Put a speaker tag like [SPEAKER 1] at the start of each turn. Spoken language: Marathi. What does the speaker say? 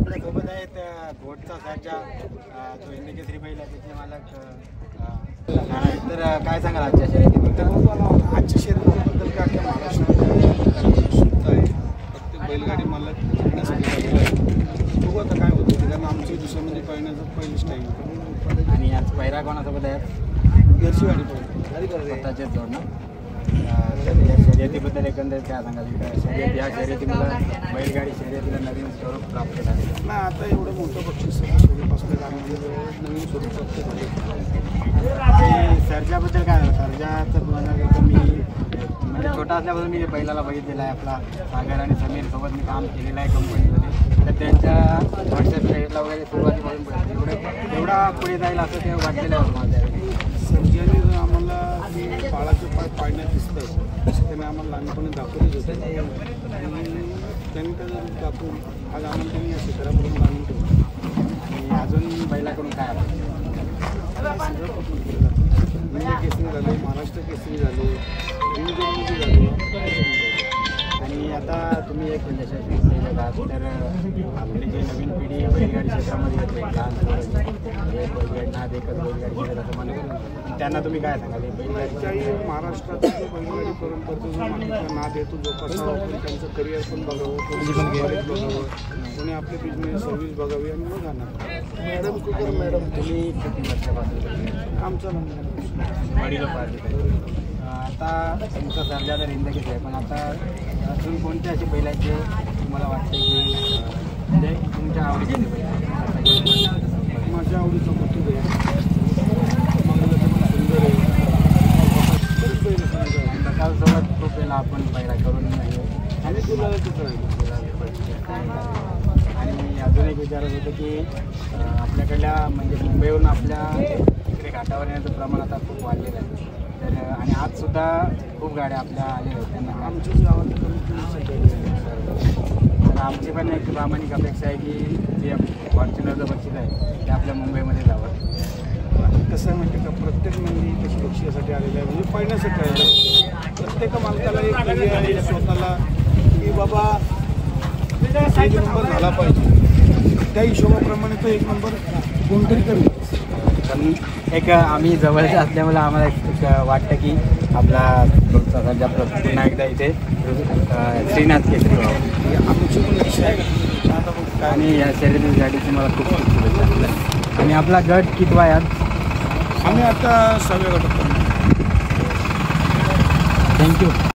[SPEAKER 1] सोबत आहेत घोटचा साचा तो हिंदी केसरी बैल आहे त्याचे मालक तर काय सांगाल आजच्या शर्यतीबद्दल?
[SPEAKER 2] आजच्या शर्यतीबद्दल काय अख्ख्या महाराष्ट्रामध्ये सुद्धा आहे. प्रत्येक बैलगाडी मालक बघू आता काय होतं. कारण आमच्या दिवसामध्ये पळण्याचं पहिली स्टाईल.
[SPEAKER 1] आणि आज पहिरा कोणासोबत आहेत?
[SPEAKER 2] घरचीवाडी पळतो
[SPEAKER 1] स्वतःचेच जोडणं. शर्यतीबद्दल एकंदरीत काय सांगाल? शर्यत या शर्यतीमुळे बैलगाडी शर्यतीला नवीन स्वरूप प्राप्त झाले
[SPEAKER 2] नाही. आता एवढं मोठं बक्षीस स्वरूप असलेलं आम्ही नवीन स्वरूप प्राप्त झाले.
[SPEAKER 1] सर्जाबद्दल काय झालं? सर्जाचं तुम्हाला मी म्हणजे छोटा असल्यापासून मी बैलाला बघितलेला आहे. आपला सागर आणि समीर सोबत मी काम केलेलं आहे कंपनीमध्ये. तर त्यांच्या व्हॉट्सअप साईडला वगैरे सुरुवातीपासून एवढा पुढे जाईल असं ते वाटलेलं आहे मला त्यावेळी.
[SPEAKER 2] सर्जाने जर आम्हाला की बाळाचं पाय पाळण्यात दिसतं तसं त्याने आम्हाला लहानपणी दाखवलंच होतं. आणि त्यांनी त्याचं रूप दाखवून आज आम्हाला त्यांनी या शिखरापर्यंत आणून ठेवलं.
[SPEAKER 1] आणि अजून बैलाकडून काय आलं?
[SPEAKER 2] सगळं पसंत केलं जातं. इंडिया केसरी झाले, महाराष्ट्र केसरी झाले, इंडियन झाले.
[SPEAKER 1] आणि आता तुम्ही एक यशस्वी बैल आहात. तर आपली जी नवीन पिढी बैलगाडी क्षेत्रामध्ये येते लहान एक बैलगाडी एकच बैलगाडी खेळत असं म्हणून त्यांना तुम्ही काय सांगाल?
[SPEAKER 2] बैलगाडी महाराष्ट्राची जी बैलगाडी परंपरेचा जो मालिका नाद येतो जोपासावा, पण त्यांचं करिअर पण बघावं, कोणी पण कॉलेज बघावं, कोणी आपले बिझनेस सर्व्हिस बघावी आणि मग जाणार.
[SPEAKER 1] मॅडम कुकर मॅडम तुम्ही किती वर्षापासून?
[SPEAKER 2] आमचं
[SPEAKER 1] वडील पाहिजे. आता तुमचा सर्जा तर हिंदकीच आहे, पण आता अजून कोणते असे बैल आहेत जे तुम्हाला वाटते की म्हणजे तुमच्या आवडीचे बैल?
[SPEAKER 2] माझ्या आवडीचं मोठं आहे, सुंदर आहे. बरेच बैल
[SPEAKER 1] प्रकारसोबत खूप वेळेला आपण पहिला करून नाही
[SPEAKER 2] आणि तुला तिथं राहिलं.
[SPEAKER 1] आणि अजून एक विचारत होतं की आपल्याकडल्या म्हणजे मुंबईवरून आपल्या इकडे घाटावर येण्याचं प्रमाण आता खूप वाढलेलं आहे. तर आणि आजसुद्धा खूप गाड्या आपल्या आलेल्या आहेत. त्यांना
[SPEAKER 2] आमच्याच गावात
[SPEAKER 1] तर आमची पण एक प्रामाणिक अपेक्षा आहे की जे फॉर्च्युनरचं बक्षीस आहे ते आपल्या मुंबईमध्ये जावं.
[SPEAKER 2] कसं आहे माहिती का, प्रत्येक नंदी कशी बक्षिसासाठी आलेलं आहे म्हणजे पाळण्यासाठी आलेलं आहे. प्रत्येक मालकाला एक ध्येय आहे स्वतःला की बाबा एक नंबर झाला पाहिजे. त्या हिशोबाप्रमाणे तो एक नंबर कोणतरी करेल.
[SPEAKER 1] पण एक आम्ही जवळचे असल्यामुळे आम्हाला एक वाटतं की आपला सध्या पुन्हा एकदा इथे श्रीनाथ केसरी व्हावं
[SPEAKER 2] आमची पण इच्छा आहे. आता बघ काय
[SPEAKER 1] आणि या शर्यतीसाठी मला खूप खूप शुभेच्छा. आणि आपला गट कितवा आहे आज?
[SPEAKER 2] आम्ही आता 6व्या गटात.
[SPEAKER 1] थँक्यू.